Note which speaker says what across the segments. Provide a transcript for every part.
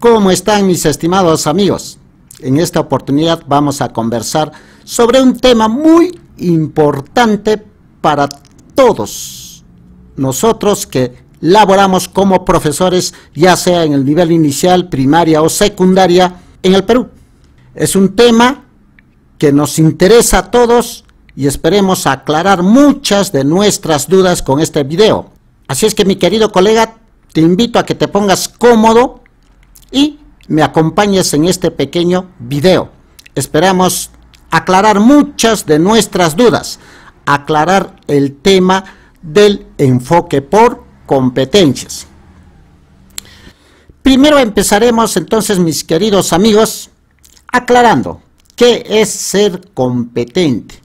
Speaker 1: ¿Cómo están mis estimados amigos? En esta oportunidad vamos a conversar sobre un tema muy importante para todos nosotros que laboramos como profesores, ya sea en el nivel inicial, primaria o secundaria en el Perú. Es un tema que nos interesa a todos y esperemos aclarar muchas de nuestras dudas con este video. Así es que, mi querido colega, te invito a que te pongas cómodo y me acompañes en este pequeño video. Esperamos aclarar muchas de nuestras dudas, aclarar el tema del enfoque por competencias. Primero empezaremos entonces, mis queridos amigos, aclarando qué es ser competente,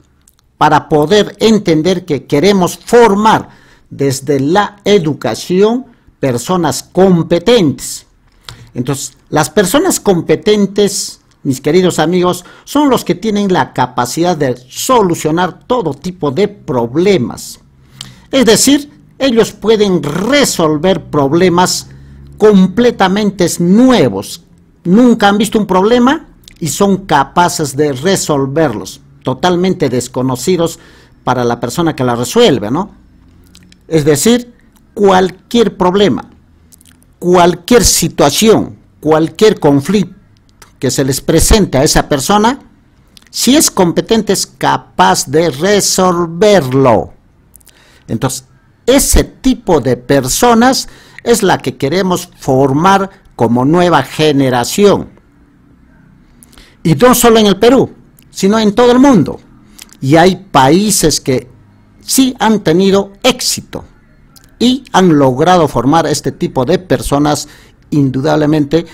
Speaker 1: para poder entender que queremos formar desde la educación personas competentes. Entonces, las personas competentes, mis queridos amigos, son los que tienen la capacidad de solucionar todo tipo de problemas. Es decir, ellos pueden resolver problemas completamente nuevos. Nunca han visto un problema y son capaces de resolverlos, totalmente desconocidos para la persona que la resuelve, ¿no? Es decir, cualquier problema, cualquier situación, cualquier conflicto que se les presente a esa persona, si es competente, es capaz de resolverlo. Entonces, ese tipo de personas es la que queremos formar como nueva generación. Y no solo en el Perú, sino en todo el mundo. Y hay países que sí han tenido éxito y han logrado formar este tipo de personas, indudablemente,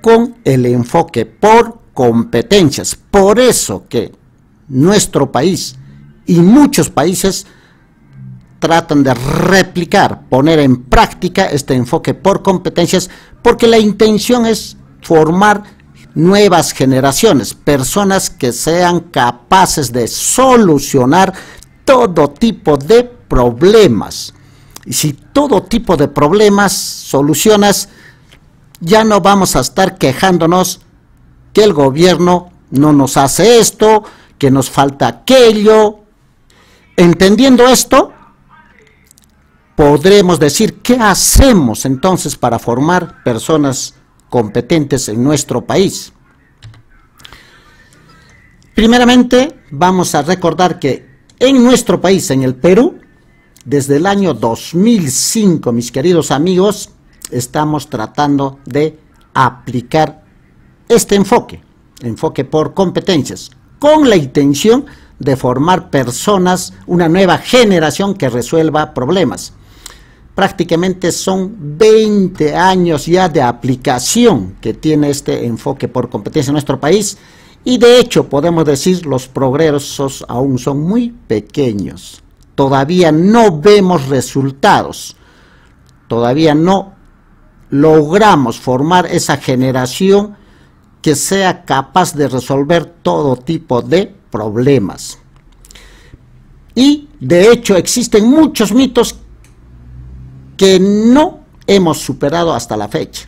Speaker 1: con el enfoque por competencias. Por eso que nuestro país y muchos países tratan de replicar, poner en práctica este enfoque por competencias, porque la intención es formar nuevas generaciones, personas que sean capaces de solucionar todo tipo de problemas. Y si todo tipo de problemas solucionas, ya no vamos a estar quejándonos que el gobierno no nos hace esto, que nos falta aquello. Entendiendo esto, podremos decir qué hacemos entonces para formar personas competentes en nuestro país. Primeramente, vamos a recordar que en nuestro país, en el Perú, desde el año 2005, mis queridos amigos, estamos tratando de aplicar este enfoque por competencias, con la intención de formar personas, una nueva generación que resuelva problemas. Prácticamente son 20 años ya de aplicación que tiene este enfoque por competencia en nuestro país, y de hecho podemos decir los progresos aún son muy pequeños. Todavía no vemos resultados, todavía no logramos formar esa generación que sea capaz de resolver todo tipo de problemas. Y de hecho existen muchos mitos que no hemos superado hasta la fecha.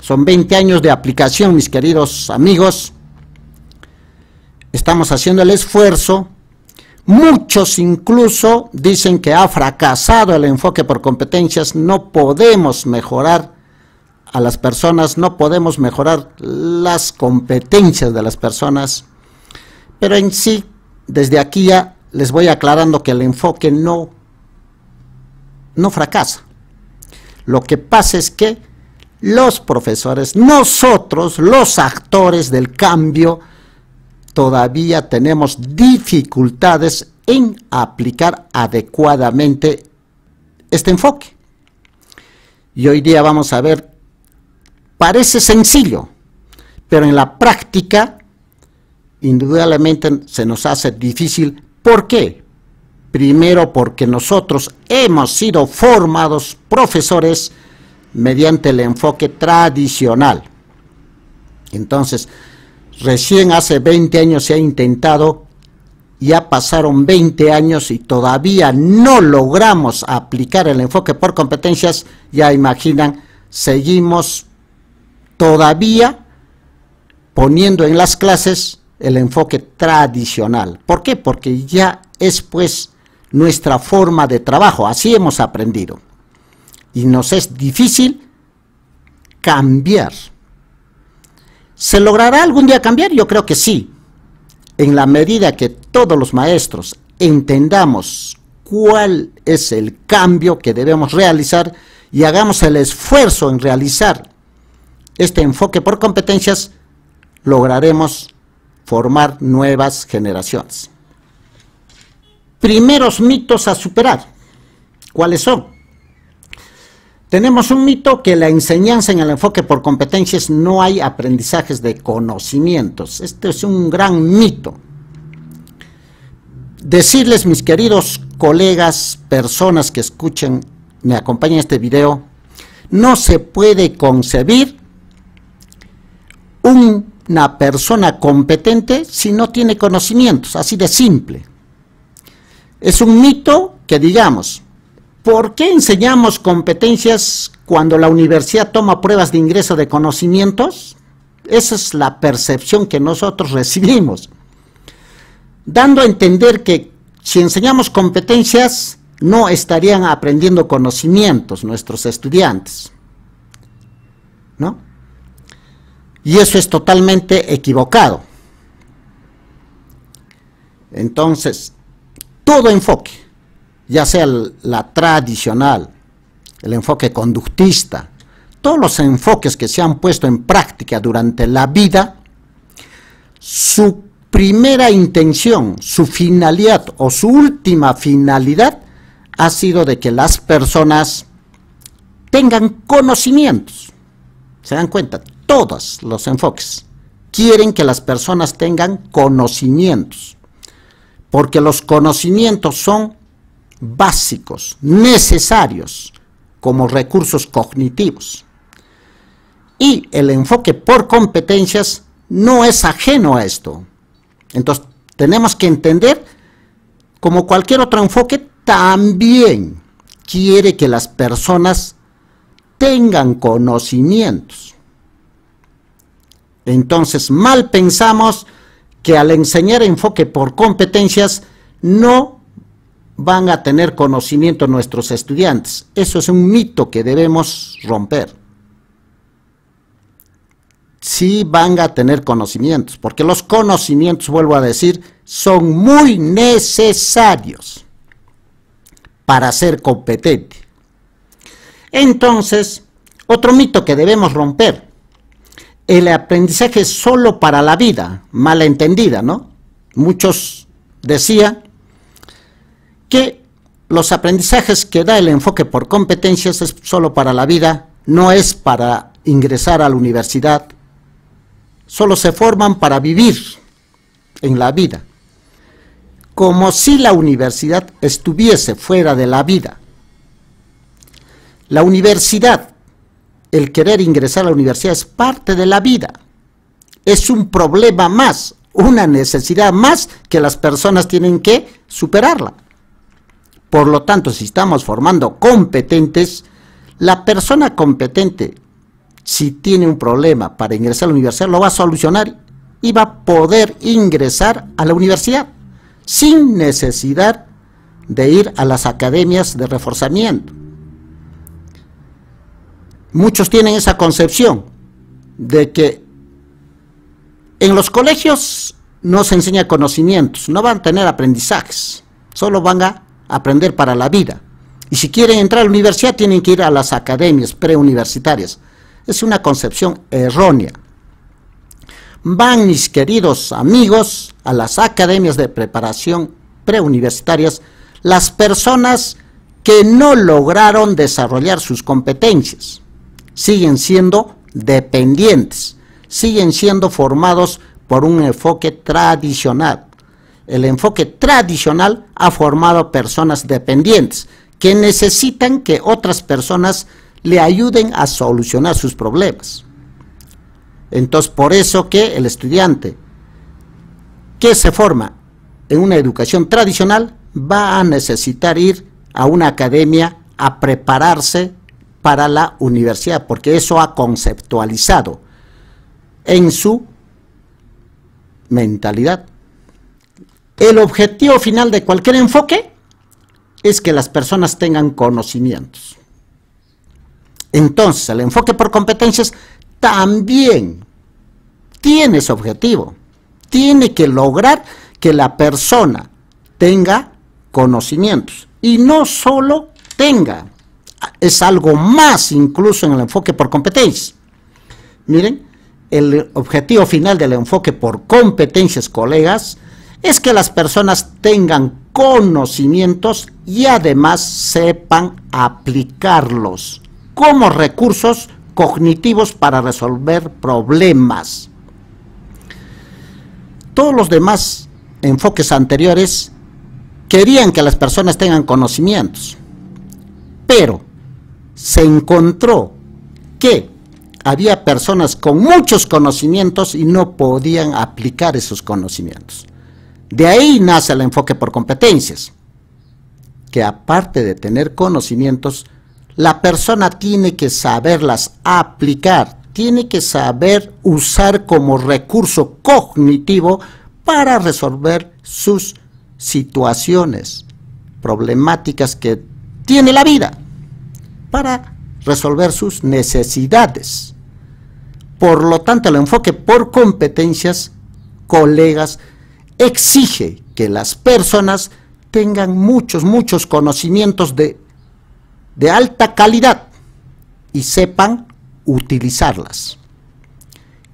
Speaker 1: Son 20 años de aplicación, mis queridos amigos. Estamos haciendo el esfuerzo. Muchos incluso dicen que ha fracasado el enfoque por competencias. No podemos mejorar a las personas, no podemos mejorar las competencias de las personas. Pero en sí, desde aquí ya les voy aclarando que el enfoque no fracasa. Lo que pasa es que los profesores, nosotros, los actores del cambio, todavía tenemos dificultades en aplicar adecuadamente este enfoque. Y hoy día vamos a ver, parece sencillo, pero en la práctica, indudablemente se nos hace difícil. ¿Por qué? Primero, porque nosotros hemos sido formados profesores mediante el enfoque tradicional. Entonces, recién hace 20 años se ha intentado, ya pasaron 20 años y todavía no logramos aplicar el enfoque por competencias. Ya imaginan, seguimos todavía poniendo en las clases el enfoque tradicional. ¿Por qué? Porque ya es pues nuestra forma de trabajo, así hemos aprendido. Y nos es difícil cambiar. ¿Se logrará algún día cambiar? Yo creo que sí. En la medida que todos los maestros entendamos cuál es el cambio que debemos realizar y hagamos el esfuerzo en realizar este enfoque por competencias, lograremos formar nuevas generaciones. Primeros mitos a superar. ¿Cuáles son? Tenemos un mito que la enseñanza en el enfoque por competencias no hay aprendizajes de conocimientos. Este es un gran mito. Decirles, mis queridos colegas, personas que escuchen, me acompañan en este video, no se puede concebir una persona competente si no tiene conocimientos, así de simple. Es un mito que digamos, ¿por qué enseñamos competencias cuando la universidad toma pruebas de ingreso de conocimientos? Esa es la percepción que nosotros recibimos, dando a entender que si enseñamos competencias no estarían aprendiendo conocimientos nuestros estudiantes, ¿no? Y eso es totalmente equivocado. Entonces, todo enfoque, ya sea la tradicional, el enfoque conductista, todos los enfoques que se han puesto en práctica durante la vida, su primera intención, su finalidad o su última finalidad ha sido de que las personas tengan conocimientos. ¿Se dan cuenta? Todos los enfoques quieren que las personas tengan conocimientos, porque los conocimientos son básicos, necesarios como recursos cognitivos. Y el enfoque por competencias no es ajeno a esto. Entonces, tenemos que entender, como cualquier otro enfoque, también quiere que las personas tengan conocimientos. Entonces, mal pensamos que al enseñar enfoque por competencias no van a tener conocimiento nuestros estudiantes. Eso es un mito que debemos romper. Sí van a tener conocimientos, porque los conocimientos, vuelvo a decir, son muy necesarios para ser competente. Entonces, otro mito que debemos romper: el aprendizaje es solo para la vida, mal entendida, ¿no? Muchos decían que los aprendizajes que da el enfoque por competencias es solo para la vida, no es para ingresar a la universidad, solo se forman para vivir en la vida, como si la universidad estuviese fuera de la vida. La universidad, el querer ingresar a la universidad es parte de la vida, es un problema más, una necesidad más que las personas tienen que superarla. Por lo tanto, si estamos formando competentes, la persona competente, si tiene un problema para ingresar a la universidad, lo va a solucionar y va a poder ingresar a la universidad sin necesidad de ir a las academias de reforzamiento. Muchos tienen esa concepción de que en los colegios no se enseña conocimientos, no van a tener aprendizajes, solo van a aprender para la vida. Y si quieren entrar a la universidad tienen que ir a las academias preuniversitarias. Es una concepción errónea. Van, mis queridos amigos, a las academias de preparación preuniversitarias las personas que no lograron desarrollar sus competencias. Siguen siendo dependientes, siguen siendo formados por un enfoque tradicional. El enfoque tradicional ha formado personas dependientes que necesitan que otras personas le ayuden a solucionar sus problemas. Entonces, por eso que el estudiante que se forma en una educación tradicional va a necesitar ir a una academia a prepararse para la universidad, porque eso ha conceptualizado en su mentalidad. El objetivo final de cualquier enfoque es que las personas tengan conocimientos. Entonces, el enfoque por competencias también tiene ese objetivo. Tiene que lograr que la persona tenga conocimientos. Y no solo tenga, es algo más incluso en el enfoque por competencias. Miren, el objetivo final del enfoque por competencias, colegas, es que las personas tengan conocimientos y además sepan aplicarlos como recursos cognitivos para resolver problemas. Todos los demás enfoques anteriores querían que las personas tengan conocimientos, pero se encontró que había personas con muchos conocimientos y no podían aplicar esos conocimientos. De ahí nace el enfoque por competencias, que aparte de tener conocimientos, la persona tiene que saberlas aplicar, tiene que saber usar como recurso cognitivo para resolver sus situaciones problemáticas que tiene la vida, para resolver sus necesidades. Por lo tanto, el enfoque por competencias, colegas, exige que las personas tengan muchos conocimientos de alta calidad y sepan utilizarlas.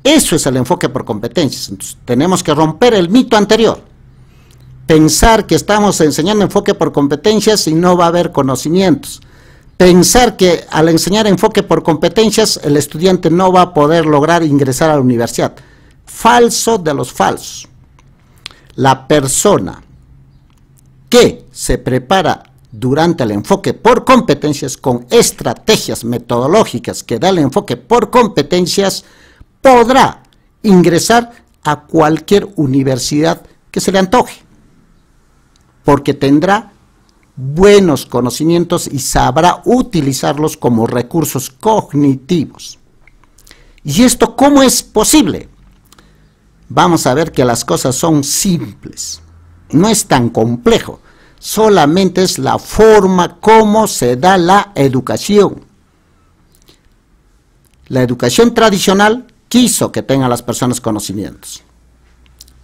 Speaker 1: Eso es el enfoque por competencias. Entonces, tenemos que romper el mito anterior. Pensar que estamos enseñando enfoque por competencias y no va a haber conocimientos. Pensar que al enseñar enfoque por competencias el estudiante no va a poder lograr ingresar a la universidad. Falso de los falsos. La persona que se prepara durante el enfoque por competencias con estrategias metodológicas que da el enfoque por competencias podrá ingresar a cualquier universidad que se le antoje, porque tendrá buenos conocimientos y sabrá utilizarlos como recursos cognitivos. ¿Y esto cómo es posible? Vamos a ver que las cosas son simples, no es tan complejo, solamente es la forma como se da la educación. La educación tradicional quiso que tengan las personas conocimientos,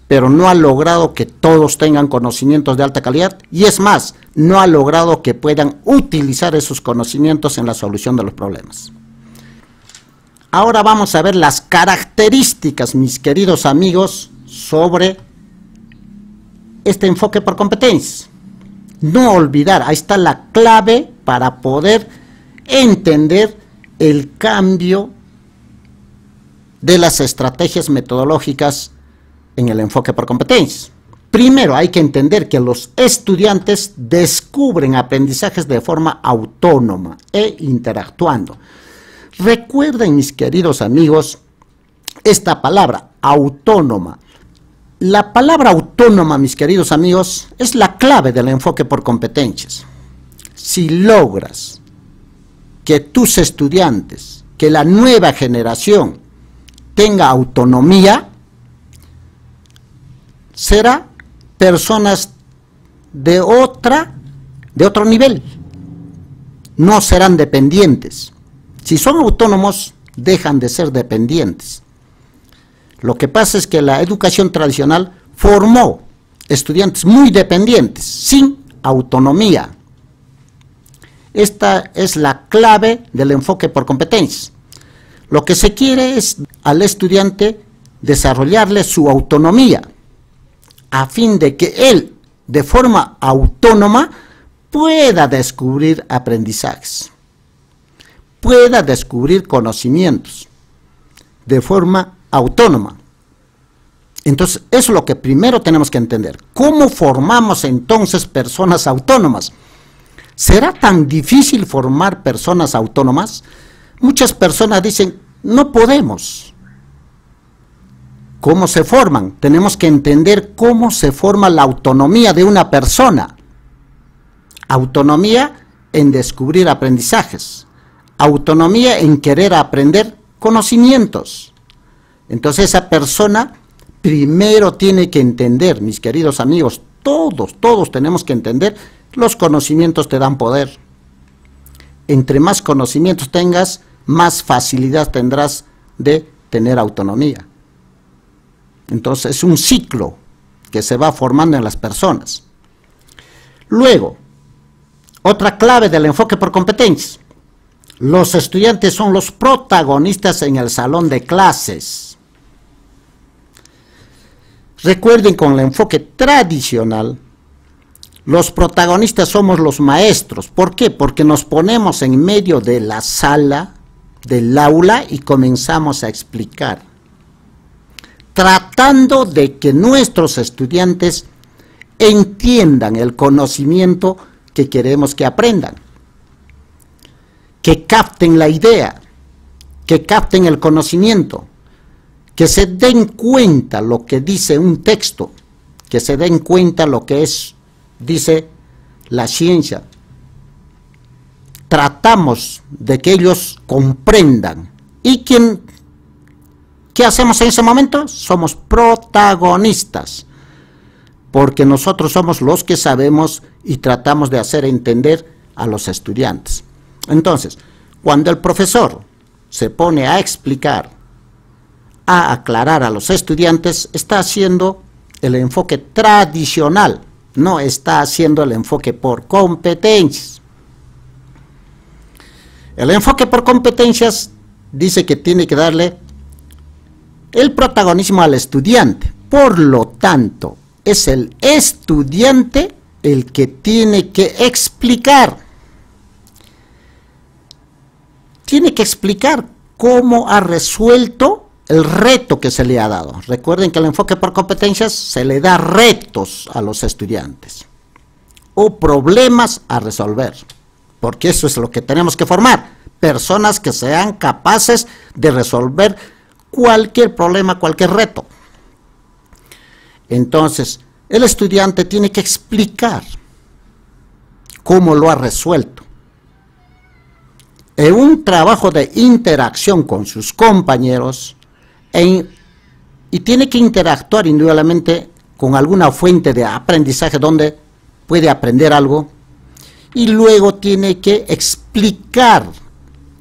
Speaker 1: pero no ha logrado que todos tengan conocimientos de alta calidad, y es más, no ha logrado que puedan utilizar esos conocimientos en la solución de los problemas. Ahora vamos a ver las características, mis queridos amigos, sobre este enfoque por competencias. No olvidar, ahí está la clave para poder entender el cambio de las estrategias metodológicas en el enfoque por competencias. Primero hay que entender que los estudiantes descubren aprendizajes de forma autónoma e interactuando. Recuerden, mis queridos amigos, esta palabra, autónoma. La palabra autónoma, mis queridos amigos, es la clave del enfoque por competencias. Si logras que tus estudiantes, que la nueva generación tenga autonomía, será personas de otro nivel. No serán dependientes. Si son autónomos, dejan de ser dependientes. Lo que pasa es que la educación tradicional formó estudiantes muy dependientes, sin autonomía. Esta es la clave del enfoque por competencias. Lo que se quiere es al estudiante desarrollarle su autonomía, a fin de que él, de forma autónoma, pueda descubrir aprendizajes, pueda descubrir conocimientos, de forma autónoma. Entonces, eso es lo que primero tenemos que entender. ¿Cómo formamos entonces personas autónomas? ¿Será tan difícil formar personas autónomas? Muchas personas dicen, no podemos. ¿Cómo se forman? Tenemos que entender cómo se forma la autonomía de una persona. Autonomía en descubrir aprendizajes. Autonomía en querer aprender conocimientos. Entonces esa persona primero tiene que entender, mis queridos amigos, todos tenemos que entender, los conocimientos te dan poder. Entre más conocimientos tengas, más facilidad tendrás de tener autonomía. Entonces es un ciclo que se va formando en las personas. Luego, otra clave del enfoque por competencias. Los estudiantes son los protagonistas en el salón de clases. Recuerden, con el enfoque tradicional, los protagonistas somos los maestros. ¿Por qué? Porque nos ponemos en medio de la sala, del aula, y comenzamos a explicar, tratando de que nuestros estudiantes entiendan el conocimiento que queremos que aprendan, que capten la idea, que capten el conocimiento, que se den cuenta lo que dice un texto, que se den cuenta lo que dice la ciencia. Tratamos de que ellos comprendan. ¿Y qué hacemos en ese momento? Somos protagonistas, porque nosotros somos los que sabemos y tratamos de hacer entender a los estudiantes. Entonces, cuando el profesor se pone a explicar, a aclarar a los estudiantes, está haciendo el enfoque tradicional, no está haciendo el enfoque por competencias. El enfoque por competencias dice que tiene que darle el protagonismo al estudiante. Por lo tanto, es el estudiante el que tiene que explicar. Tiene que explicar cómo ha resuelto el reto que se le ha dado. Recuerden que el enfoque por competencias se le da retos a los estudiantes o problemas a resolver, porque eso es lo que tenemos que formar, personas que sean capaces de resolver cualquier problema, cualquier reto. Entonces, el estudiante tiene que explicar cómo lo ha resuelto. En un trabajo de interacción con sus compañeros, y tiene que interactuar individualmente con alguna fuente de aprendizaje donde puede aprender algo, y luego tiene que explicar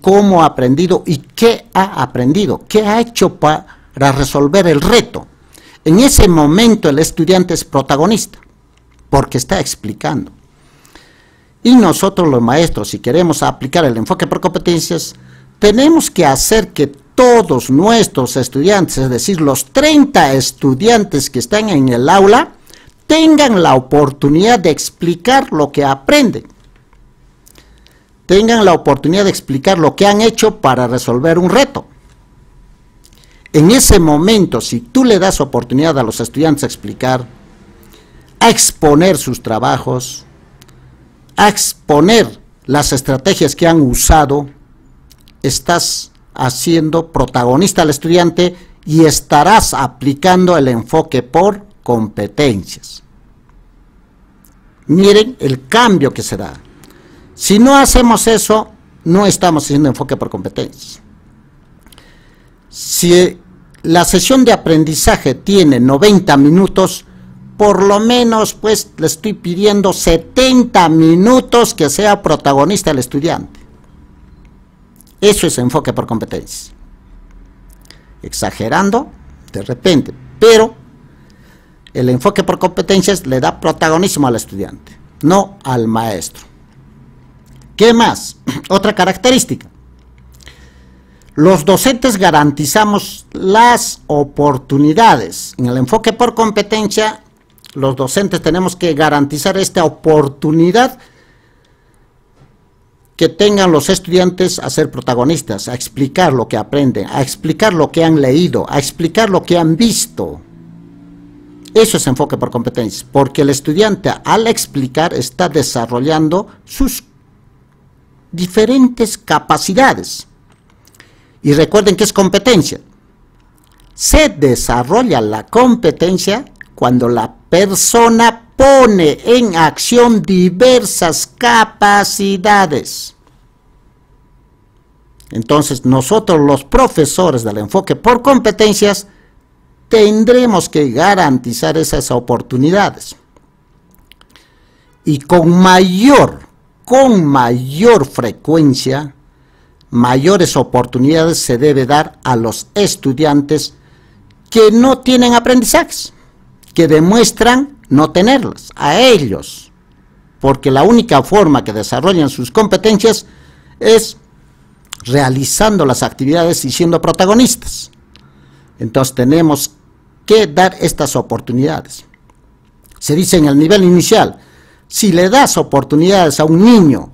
Speaker 1: cómo ha aprendido y qué ha aprendido, qué ha hecho para resolver el reto. En ese momento el estudiante es protagonista, porque está explicando. Y nosotros los maestros, si queremos aplicar el enfoque por competencias, tenemos que hacer que todos nuestros estudiantes, es decir, los 30 estudiantes que están en el aula, tengan la oportunidad de explicar lo que aprenden. Tengan la oportunidad de explicar lo que han hecho para resolver un reto. En ese momento, si tú le das oportunidad a los estudiantes a explicar, a exponer sus trabajos, a exponer las estrategias que han usado, estás haciendo protagonista al estudiante y estarás aplicando el enfoque por competencias. Miren el cambio que se da. Si no hacemos eso, no estamos haciendo enfoque por competencias. Si la sesión de aprendizaje tiene 90 minutos, por lo menos pues le estoy pidiendo 70 minutos que sea protagonista el estudiante. Eso es enfoque por competencias. Exagerando de repente, pero el enfoque por competencias le da protagonismo al estudiante, no al maestro. ¿Qué más? Otra característica. Los docentes garantizamos las oportunidades. En el enfoque por competencia, los docentes tenemos que garantizar esta oportunidad que tengan los estudiantes a ser protagonistas, a explicar lo que aprenden, a explicar lo que han leído, a explicar lo que han visto. Eso es enfoque por competencias, porque el estudiante al explicar está desarrollando sus diferentes capacidades. Y recuerden que es competencia. Se desarrolla la competencia cuando la persona pone en acción diversas capacidades. Entonces, nosotros los profesores del enfoque por competencias tendremos que garantizar esas oportunidades. Y con mayor frecuencia, mayores oportunidades se debe dar a los estudiantes que no tienen aprendizajes, que demuestran no tenerlas, a ellos, porque la única forma que desarrollan sus competencias es realizando las actividades y siendo protagonistas. Entonces tenemos que dar estas oportunidades. Se dice en el nivel inicial, si le das oportunidades a un niño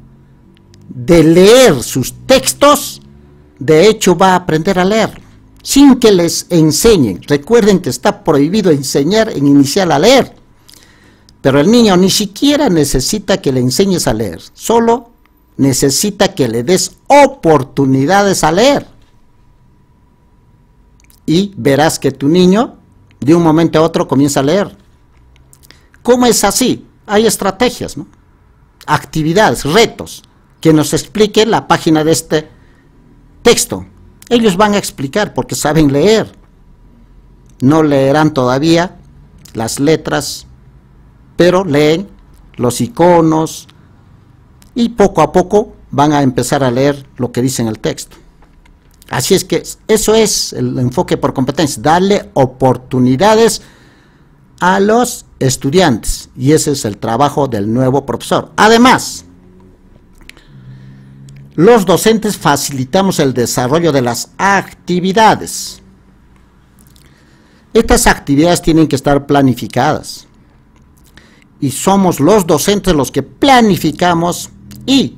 Speaker 1: de leer sus textos, de hecho va a aprender a leer, sin que les enseñen. Recuerden que está prohibido enseñar en inicial a leer, pero el niño ni siquiera necesita que le enseñes a leer, solo necesita que le des oportunidades a leer. Y verás que tu niño de un momento a otro comienza a leer. ¿Cómo es así? Hay estrategias, ¿no? Actividades, retos, que nos explique la página de este texto. Ellos van a explicar porque saben leer. No leerán todavía las letras, pero leen los iconos y poco a poco van a empezar a leer lo que dice en el texto. Así es que eso es el enfoque por competencias, darle oportunidades a los estudiantes, y ese es el trabajo del nuevo profesor. Además, los docentes facilitamos el desarrollo de las actividades. Estas actividades tienen que estar planificadas, y somos los docentes los que planificamos y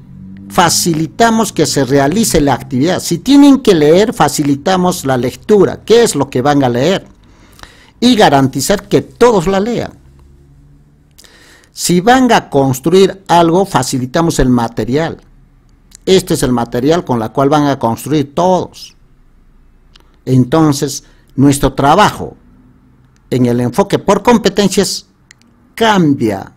Speaker 1: facilitamos que se realice la actividad. Si tienen que leer, facilitamos la lectura, qué es lo que van a leer, y garantizar que todos la lean. Si van a construir algo, facilitamos el material. Este es el material con el cual van a construir todos. Entonces, nuestro trabajo en el enfoque por competencias cambia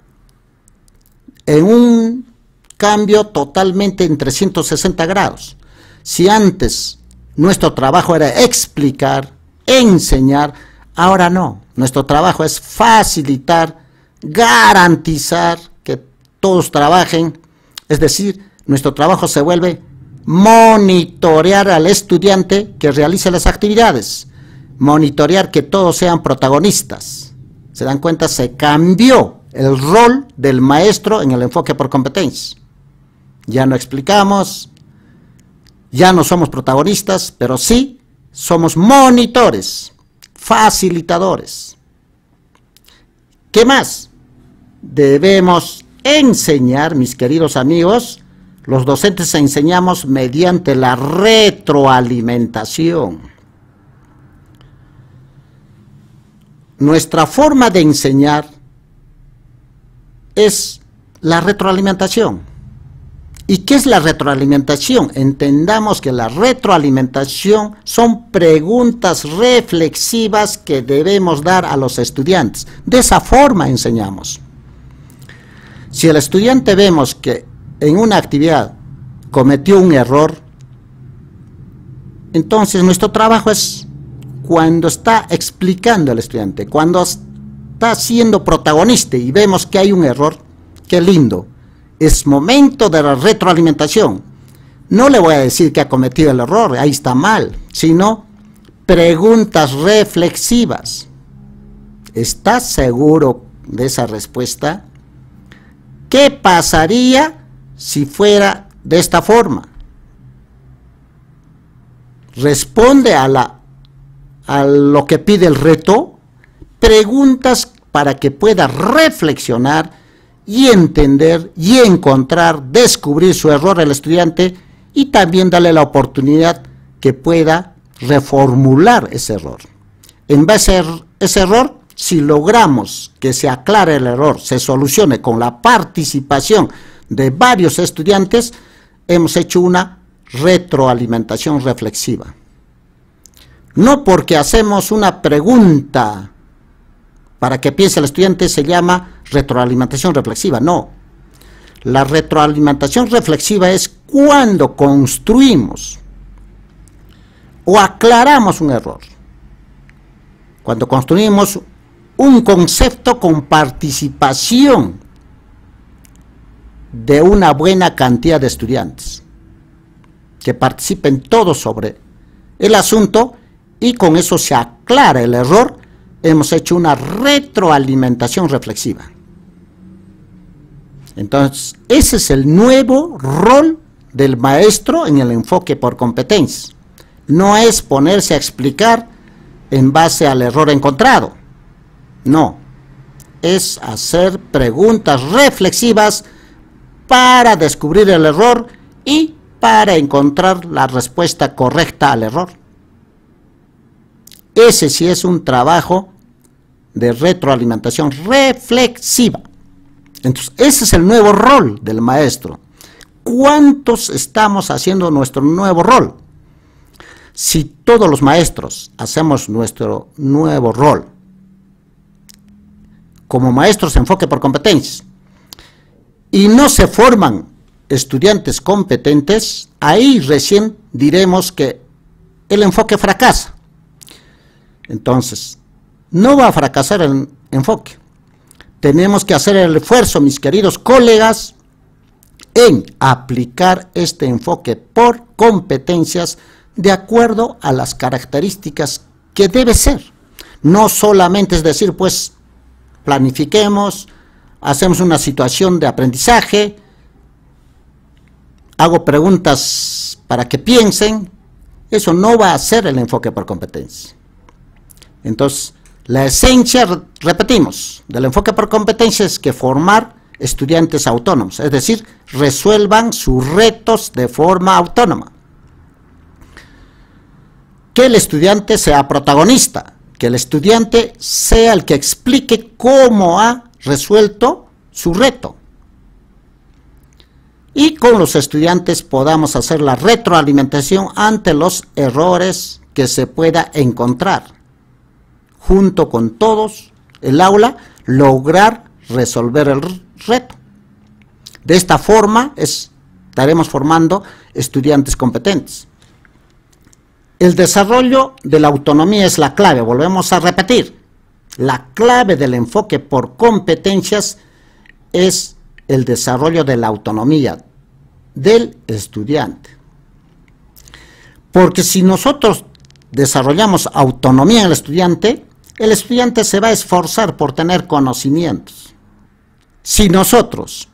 Speaker 1: en un cambio totalmente en 360 grados. Si antes nuestro trabajo era explicar, enseñar, ahora no. Nuestro trabajo es facilitar, garantizar que todos trabajen. Es decir, nuestro trabajo se vuelve monitorear al estudiante que realice las actividades, monitorear que todos sean protagonistas. ¿Se dan cuenta? Se cambió el rol del maestro en el enfoque por competencias. Ya no explicamos, ya no somos protagonistas, pero sí somos monitores, facilitadores. ¿Qué más? Debemos enseñar, mis queridos amigos. Los docentes enseñamos mediante la retroalimentación. Nuestra forma de enseñar es la retroalimentación. ¿Y qué es la retroalimentación? Entendamos que la retroalimentación son preguntas reflexivas que debemos dar a los estudiantes. De esa forma enseñamos. Si el estudiante vemos que en una actividad cometió un error, entonces nuestro trabajo es cuando está explicando al estudiante, cuando está siendo protagonista y vemos que hay un error, qué lindo. Es momento de la retroalimentación. No le voy a decir que ha cometido el error, ahí está mal, sino preguntas reflexivas. ¿Estás seguro de esa respuesta? ¿Qué pasaría si fuera de esta forma? Responde a lo que pide el reto. Preguntas para que pueda reflexionar y entender y encontrar, descubrir su error al estudiante, y también darle la oportunidad que pueda reformular ese error. En base a ese error, si logramos que se aclare el error, se solucione con la participación de varios estudiantes, hemos hecho una retroalimentación reflexiva. No porque hacemos una pregunta para que piense el estudiante se llama retroalimentación reflexiva, no. La retroalimentación reflexiva es cuando construimos o aclaramos un error. Cuando construimos un concepto con participación de una buena cantidad de estudiantes, que participen todos sobre el asunto y con eso se aclara el error, hemos hecho una retroalimentación reflexiva. Entonces, ese es el nuevo rol del maestro en el enfoque por competencias. No es ponerse a explicar en base al error encontrado. No, es hacer preguntas reflexivas para descubrir el error y para encontrar la respuesta correcta al error. Ese sí es un trabajo de retroalimentación reflexiva. Entonces, ese es el nuevo rol del maestro. ¿Cuántos estamos haciendo nuestro nuevo rol? Si todos los maestros hacemos nuestro nuevo rol como maestros enfoque por competencias y no se forman estudiantes competentes, ahí recién diremos que el enfoque fracasa. Entonces, no va a fracasar el enfoque. Tenemos que hacer el esfuerzo, mis queridos colegas, en aplicar este enfoque por competencias de acuerdo a las características que debe ser. No solamente es decir, pues, planifiquemos, hacemos una situación de aprendizaje, hago preguntas para que piensen. Eso no va a ser el enfoque por competencias. Entonces, la esencia, repetimos, del enfoque por competencias es que formar estudiantes autónomos, es decir, resuelvan sus retos de forma autónoma. Que el estudiante sea protagonista, que el estudiante sea el que explique cómo ha resuelto su reto. Y con los estudiantes podamos hacer la retroalimentación ante los errores que se pueda encontrar. Junto con todos, el aula, lograr resolver el reto. De esta forma estaremos formando estudiantes competentes. El desarrollo de la autonomía es la clave, volvemos a repetir. La clave del enfoque por competencias es el desarrollo de la autonomía del estudiante. Porque si nosotros desarrollamos autonomía en el estudiante se va a esforzar por tener conocimientos. Si nosotros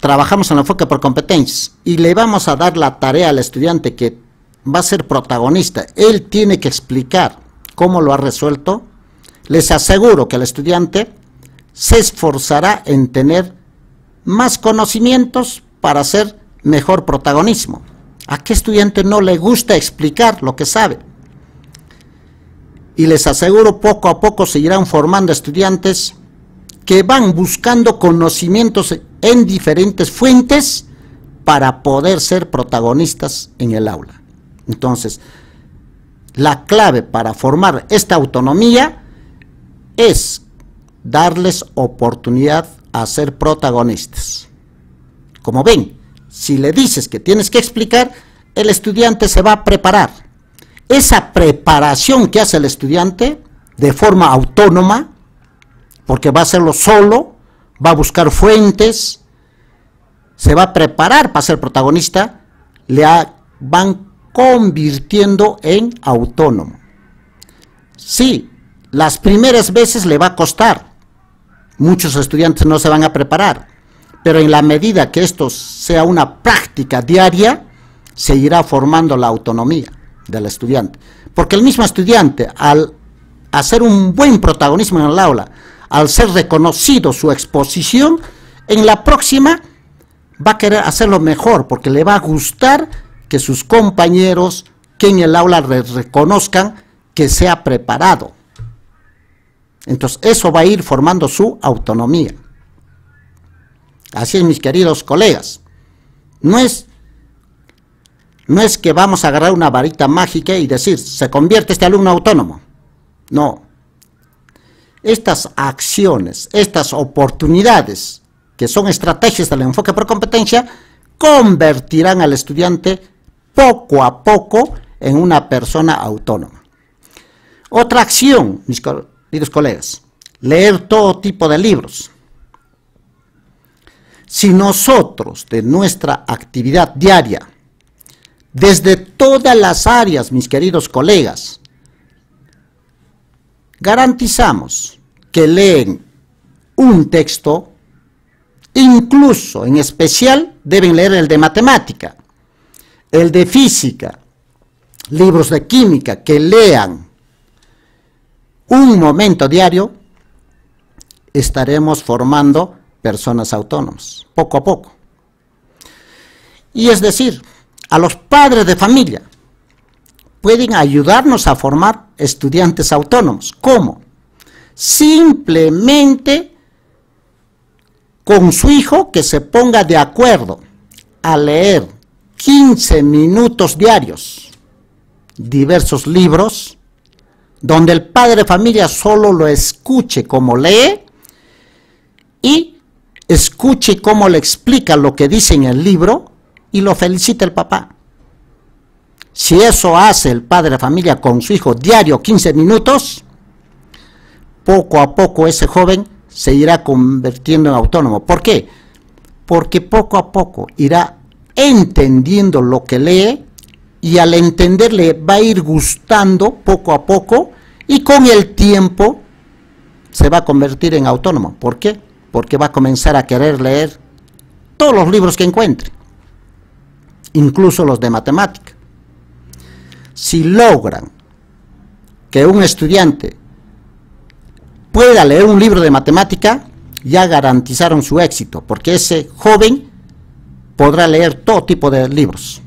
Speaker 1: trabajamos en el enfoque por competencias y le vamos a dar la tarea al estudiante que va a ser protagonista, él tiene que explicar cómo lo ha resuelto, les aseguro que el estudiante se esforzará en tener más conocimientos para hacer mejor protagonismo. ¿A qué estudiante no le gusta explicar lo que sabe? Y les aseguro, poco a poco se irán formando estudiantes que van buscando conocimientos en diferentes fuentes para poder ser protagonistas en el aula. Entonces, la clave para formar esta autonomía es darles oportunidad a ser protagonistas. Como ven, si le dices que tienes que explicar, el estudiante se va a preparar. Esa preparación que hace el estudiante de forma autónoma, porque va a hacerlo solo, va a buscar fuentes, se va a preparar para ser protagonista, van convirtiendo en autónomo. Sí, las primeras veces le va a costar, muchos estudiantes no se van a preparar, pero en la medida que esto sea una práctica diaria, se irá formando la autonomía del estudiante, porque el mismo estudiante, al hacer un buen protagonismo en el aula, al ser reconocido su exposición, en la próxima va a querer hacerlo mejor, porque le va a gustar que sus compañeros que en el aula reconozcan que se ha preparado. Entonces eso va a ir formando su autonomía. Así es, mis queridos colegas. No es que vamos a agarrar una varita mágica y decir, se convierte este alumno autónomo. No. Estas acciones, estas oportunidades, que son estrategias del enfoque por competencia, convertirán al estudiante poco a poco en una persona autónoma. Otra acción, mis queridos colegas, leer todo tipo de libros. Si nosotros, de nuestra actividad diaria, desde todas las áreas, mis queridos colegas, garantizamos que leen un texto, incluso en especial deben leer el de matemática, el de física, libros de química, que lean un momento diario, estaremos formando personas autónomas, poco a poco. Y es decir, a los padres de familia pueden ayudarnos a formar estudiantes autónomos. ¿Cómo? Simplemente con su hijo que se ponga de acuerdo a leer 15 minutos diarios, diversos libros, donde el padre de familia solo lo escuche como lee y escuche cómo le explica lo que dice en el libro y lo felicita el papá. Si eso hace el padre de familia con su hijo diario 15 minutos, poco a poco ese joven se irá convirtiendo en autónomo. ¿Por qué? Porque poco a poco irá entendiendo lo que lee y al entenderle va a ir gustando poco a poco y con el tiempo se va a convertir en autónomo. ¿Por qué? Porque va a comenzar a querer leer todos los libros que encuentre, incluso los de matemática. Si logran que un estudiante pueda leer un libro de matemática, ya garantizaron su éxito, porque ese joven podrá leer todo tipo de libros.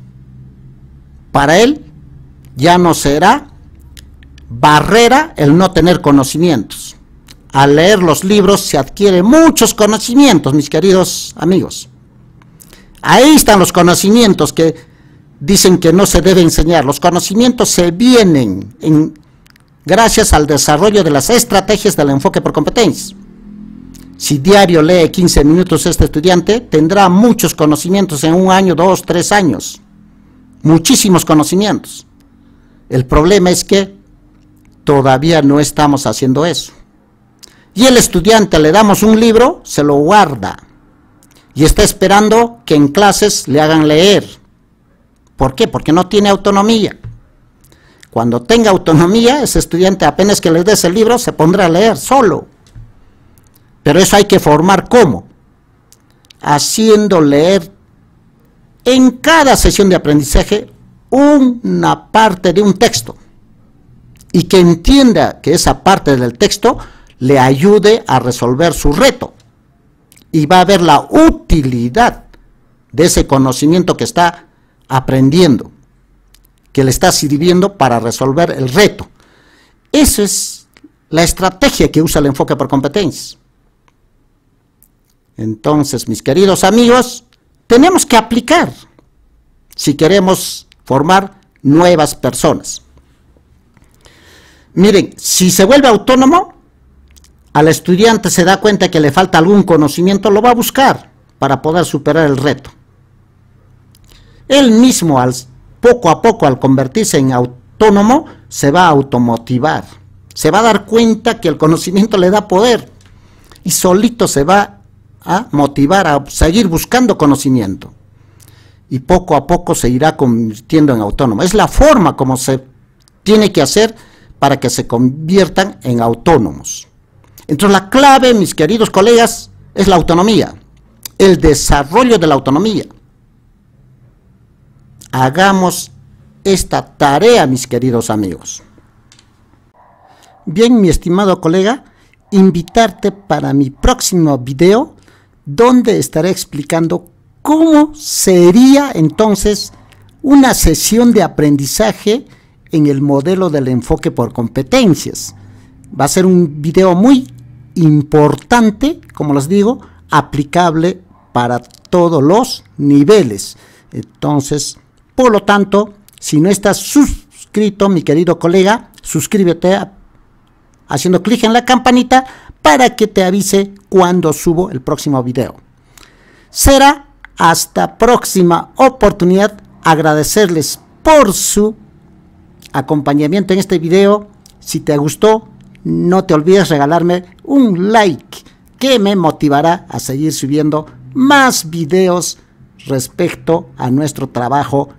Speaker 1: Para él ya no será barrera el no tener conocimientos. Al leer los libros se adquieren muchos conocimientos, mis queridos amigos. Ahí están los conocimientos que dicen que no se debe enseñar. Los conocimientos se vienen gracias al desarrollo de las estrategias del enfoque por competencias. Si diario lee 15 minutos este estudiante, tendrá muchos conocimientos en 1 año, 2, 3 años. Muchísimos conocimientos. El problema es que todavía no estamos haciendo eso. Y el estudiante le damos un libro, se lo guarda y está esperando que en clases le hagan leer. ¿Por qué? Porque no tiene autonomía. Cuando tenga autonomía, ese estudiante apenas que le des el libro se pondrá a leer solo. Pero eso hay que formar ¿cómo? Haciendo leer en cada sesión de aprendizaje una parte de un texto y que entienda que esa parte del texto le ayude a resolver su reto y va a ver la utilidad de ese conocimiento que está aprendiendo, que le está sirviendo para resolver el reto. Esa es la estrategia que usa el enfoque por competencias. Entonces, mis queridos amigos, tenemos que aplicar si queremos formar nuevas personas. Miren, si se vuelve autónomo, al estudiante se da cuenta que le falta algún conocimiento, lo va a buscar para poder superar el reto. Él mismo, poco a poco, al convertirse en autónomo, se va a automotivar. Se va a dar cuenta que el conocimiento le da poder y solito se va a motivar a seguir buscando conocimiento. Y poco a poco se irá convirtiendo en autónomo. Es la forma como se tiene que hacer para que se conviertan en autónomos. Entonces la clave, mis queridos colegas, es la autonomía, el desarrollo de la autonomía. Hagamos esta tarea, mis queridos amigos. Bien, mi estimado colega, invitarte para mi próximo video, donde estaré explicando cómo sería entonces una sesión de aprendizaje en el modelo del enfoque por competencias. Va a ser un video muy importante, como les digo, aplicable para todos los niveles. Entonces, por lo tanto, si no estás suscrito, mi querido colega, suscríbete haciendo clic en la campanita para que te avise cuando subo el próximo video. Será hasta próxima oportunidad. Agradecerles por su acompañamiento en este video. Si te gustó, no te olvides regalarme un like, que me motivará a seguir subiendo más videos respecto a nuestro trabajo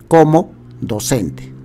Speaker 1: como docente.